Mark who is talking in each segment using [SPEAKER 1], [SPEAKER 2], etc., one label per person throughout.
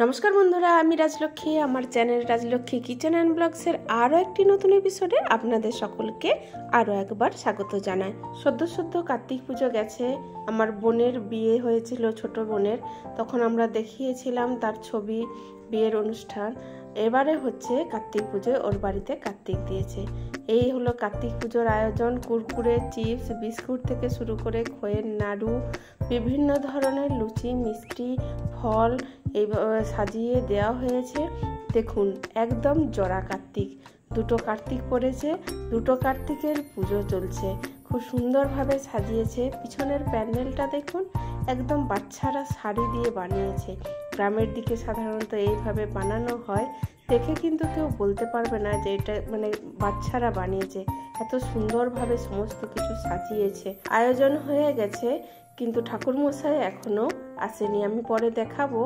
[SPEAKER 1] নমস্কার বন্ধুরা, আমি রাজলক্ষ্মী। আমার চ্যানেল রাজলক্ষ্মী কিচেন অ্যান্ড ব্লগসের আরও একটি নতুন এপিসোডে আপনাদের সকলকে আরও একবার স্বাগত জানাই। সদ্য কার্তিক পুজো গেছে। আমার বোনের বিয়ে হয়েছিল, ছোট বোনের, তখন আমরা দেখিয়েছিলাম তার ছবি, বিয়ের অনুষ্ঠান। এবারে হচ্ছে কার্তিক পুজোয় ওর বাড়িতে কার্তিক দিয়েছে। এই হলো কার্তিক পুজোর আয়োজন। কুরকুরে, চিপস, বিস্কুট থেকে শুরু করে খইয়ের নাড়ু, বিভিন্ন ধরনের লুচি, মিষ্টি, ফল এইভাবে সাজিয়ে দেওয়া হয়েছে। দেখুন, একদম জোড়া কার্তিক, দুটো কার্তিক পড়েছে, দুটো কার্তিকের পুজো চলছে। খুব সুন্দরভাবে সাজিয়েছে। পিছনের প্যান্ডেলটা দেখুন, একদম বাচ্চারা শাড়ি দিয়ে বানিয়েছে। গ্রামের দিকে সাধারণত এইভাবে বানানো হয়, দেখে কিন্তু কেউ বলতে পারবে না যে এটা বাচ্চারা বানিয়েছে। এত সুন্দরভাবে সমস্ত কিছু সাজিয়েছে। আয়োজন হয়ে গেছে, কিন্তু ঠাকুরমশাই এখনো আসেনি। আমি পরে দেখাবো।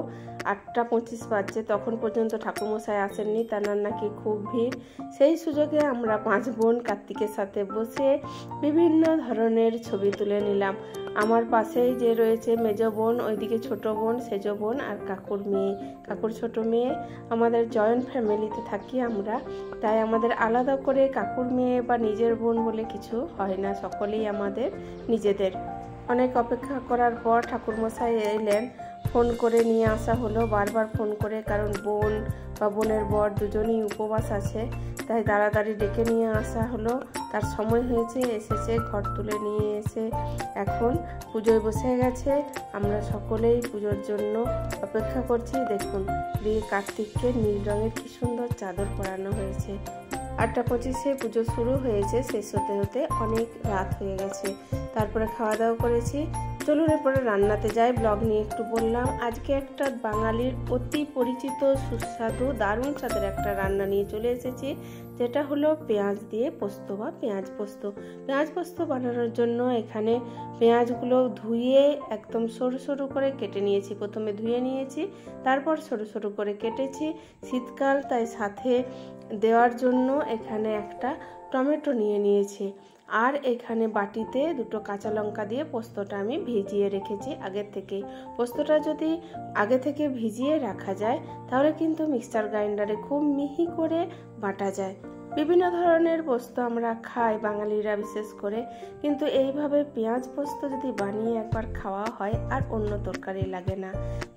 [SPEAKER 1] 8:25 বাজছে, তখন পর্যন্ত ঠাকুরমশাই আসেননি। তার নাকি খুব ভিড়। সেই সুযোগে আমরা 5 বোন কার্তিকের সাথে বসে বিভিন্ন ধরনের ছবি তুলে নিলাম। আমার পাশেই যে রয়েছে মেজ বোন, ওইদিকে ছোট বোন, সেজ বোন আর কাকুর মেয়ে, কাকুর ছোট মেয়ে। আমাদের জয়েন্ট ফ্যামিলিতে থাকি আমরা, তাই আমাদের আলাদা করে কাকুর মেয়ে বা নিজের বোন বলে কিছু হয় না, সকলেই আমাদের নিজেদের। অনেক অপেক্ষা করার পর ঠাকুরমশাই এলেন। ফোন করে নিয়ে আসা হলো, বারবার ফোন করে, কারণ বোন বা বোনের বর দুজনেই উপবাস আছে, তাই তাড়াতাড়ি ডেকে নিয়ে আসা হলো। তার সময় হয়েছে, এসেছে, ঘর তুলে নিয়ে এসে এখন পুজোয় বসে গেছে। আমরা সকলেই পুজোর জন্য অপেক্ষা করছি। দেখুন, দিয়ে কার্তিককে নীল রঙের কি সুন্দর চাদর পরানো হয়েছে। 8:25 পুজো শুরু হয়েছে, শেষ হতে হতে অনেক রাত হয়ে গেছে। তারপরে খাওয়া দাওয়া করেছি। চলুন এরপরে রান্নাতে যাই। ব্লগ নিয়ে একটু বললাম। আজকে একটা বাঙালির অতি পরিচিত, সুস্বাদু, দারুণ স্বাদের একটা রান্না নিয়ে চলে এসেছি, যেটা হলো পেঁয়াজ দিয়ে পোস্ত বা পেঁয়াজ পোস্ত। পেঁয়াজ পোস্ত বানানোর জন্য এখানে পেঁয়াজগুলো ধুয়ে একদম সরু সরু করে কেটে নিয়েছি। প্রথমে ধুয়ে নিয়েছি, তারপর সরু সরু করে কেটেছি। শীতকাল, তাই সাথে দেওয়ার জন্য এখানে একটা টমেটো নিয়ে নিয়েছি। আর এখানে বাটিতে 2 কাঁচা লঙ্কা দিয়ে পোস্তটা আমি ভিজিয়ে রেখেছি আগের থেকে। পোস্তটা যদি আগে থেকে ভিজিয়ে রাখা যায়, তাহলে কিন্তু মিক্সচার গ্রাইন্ডারে খুব মিহি করে বাটা যায়। বিভিন্ন ধরনের পোস্ত আমরা খাই বাঙালিরা বিশেষ করে, কিন্তু এইভাবে পেঁয়াজ পোস্ত যদি বানিয়ে একবার খাওয়া হয়, আর অন্য তরকারি লাগে না।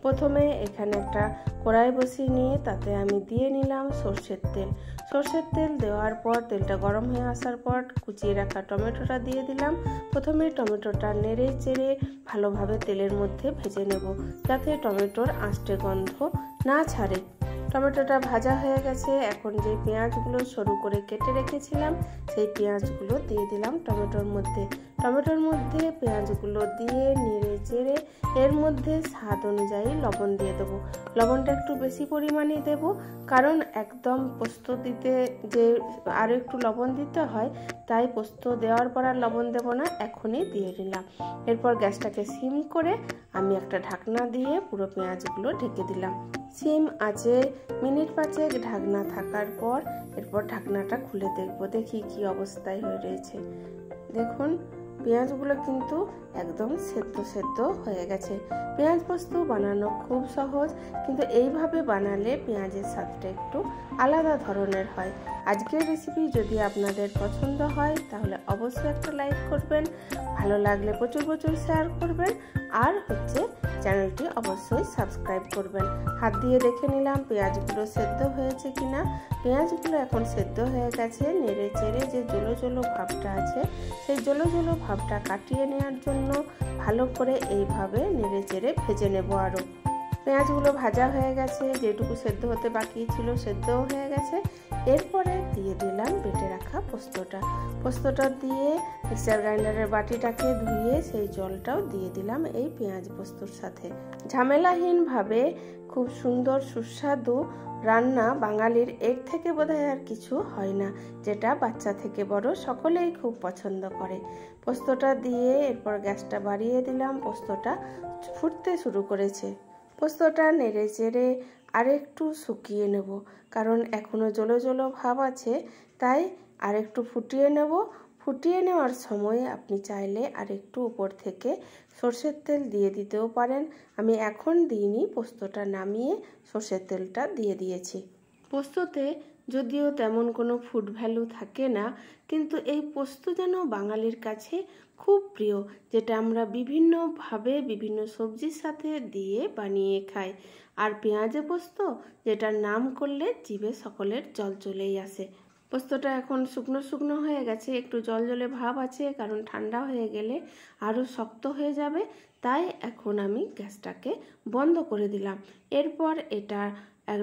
[SPEAKER 1] প্রথমে এখানে একটা কড়াই বসিয়ে নিয়ে তাতে আমি দিয়ে নিলাম সর্ষের তেল। সর্ষের তেল দেওয়ার পর তেলটা গরম হয়ে আসার পর কুচিয়ে রাখা টমেটোটা দিয়ে দিলাম। প্রথমে টমেটোটা নেড়ে চেড়ে ভালোভাবে তেলের মধ্যে ভেজে নেব, যাতে টমেটোর আঁশটে গন্ধ না ছাড়ে। টমেটোটা ভাজা হয়ে গেছে। এখন যে পেঁয়াজগুলো সরু করে কেটে রেখেছিলাম, সেই পেঁয়াজগুলো দিয়ে দিলাম টমেটোর মধ্যে। টমেটোর মধ্যে পেঁয়াজগুলো দিয়ে নেড়ে চেড়ে এর মধ্যে স্বাদ অনুযায়ী লবণ দিয়ে দেবো। লবণটা একটু বেশি পরিমাণে দেব, কারণ একদম পোস্ত দিতে যে আরও একটু লবণ দিতে হয়, তাই পোস্ত দেওয়ার পর আর লবণ দেব না, এখনই দিয়ে দিলাম। এরপর গ্যাসটাকে সিম করে আমি একটা ঢাকনা দিয়ে পুরো পেঁয়াজগুলো ঢেকে দিলাম। সিম আছে মিনিট 5 ঢাকনা থাকার পর এরপর ঢাকনাটা খুলে দেখব, দেখি কি অবস্থায় হয়ে রয়েছে। দেখুন, পেঁয়াজগুলো কিন্তু একদম সেদ্ধ হয়ে গেছে। পেঁয়াজ পোস্ত বানানো খুব সহজ, কিন্তু এইভাবে বানালে পেঁয়াজের স্বাদটা একটু আলাদা ধরনের হয়। আজকের রেসিপি যদি আপনাদের পছন্দ হয়, তাহলে অবশ্যই একটা লাইক করবেন, ভালো লাগলে প্রচুর শেয়ার করবেন, আর চ্যানেলটি অবশ্যই সাবস্ক্রাইব করবেন। হাত দিয়ে দেখে নিলাম পেঁয়াজগুলো সেদ্ধ হয়েছে কিনা। পেঁয়াজগুলো এখন সেদ্ধ হয়ে গেছে। নেড়ে চেড়ে যে জলো ভাবটা আছে, সেই জলো ভাবটা কাটিয়ে নেওয়ার জন্য ভালো করে এইভাবে নেড়ে চেড়ে ভেজে নেব। আরও পেঁয়াজগুলো ভাজা হয়ে গেছে, যেটুকু সেদ্ধ হতে বাকি ছিল সেদ্ধও হয়ে গেছে। এরপরে দিয়ে দিলাম বেটে রাখা পোস্তটা দিয়ে মিক্সচার গ্রাইন্ডারের বাটিটাকে ধুয়ে সেই জলটাও দিয়ে দিলাম এই পেঁয়াজ পোস্তর সাথে। ঝামেলাহীনভাবে খুব সুন্দর সুস্বাদু রান্না বাঙালির, এর থেকে বোধহয় আর কিছু হয় না, যেটা বাচ্চা থেকে বড় সকলেই খুব পছন্দ করে। পোস্তটা দিয়ে এরপর গ্যাসটা বাড়িয়ে দিলাম। পোস্তটা ফুটতে শুরু করেছে। পোস্তটা নেড়ে চেড়ে আরেকটু শুকিয়ে নেব, কারণ এখনো জলো ভাব আছে, তাই আরেকটু ফুটিয়ে নেব। ফুটিয়ে নেওয়ার সময় আপনি চাইলে আর একটু উপর থেকে সরষের তেল দিয়ে দিতেও পারেন। আমি এখন দিইনি, পোস্তটা নামিয়ে সরষের তেলটা দিয়ে দিয়েছি। পোস্ততে যদিও তেমন কোনো ফুড ভ্যালু থাকে না, কিন্তু এই পোস্ত যেন বাঙালির কাছে খুব প্রিয়, যেটা আমরা বিভিন্নভাবে বিভিন্ন সবজির সাথে দিয়ে বানিয়ে খাই। আর পেঁয়াজে পোস্ত, যেটার নাম করলে জিভে সকলের জল চলেই আসে। পোস্তটা এখন শুকনো শুকনো হয়ে গেছে, একটু জল জলে ভাব আছে, কারণ ঠান্ডা হয়ে গেলে আরও শক্ত হয়ে যাবে। তাই এখন আমি গ্যাসটাকে বন্ধ করে দিলাম। এরপর এটা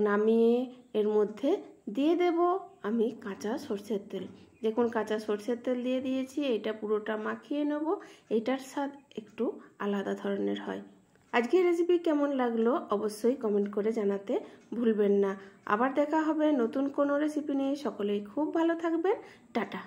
[SPEAKER 1] নামিয়ে এর মধ্যে দিয়ে দেব আমি কাঁচা সরষের তেল। দেখুন কাঁচা সরষের তেল দিয়ে দিয়েছি, এটা পুরোটা মাখিয়ে নেব। এটার স্বাদ একটু আলাদা ধরনের হয়। আজকের রেসিপি কেমন লাগলো অবশ্যই কমেন্ট করে জানাতে ভুলবেন না। আবার দেখা হবে নতুন কোনো রেসিপি নিয়ে। সকলেই খুব ভালো থাকবেন। টাটা।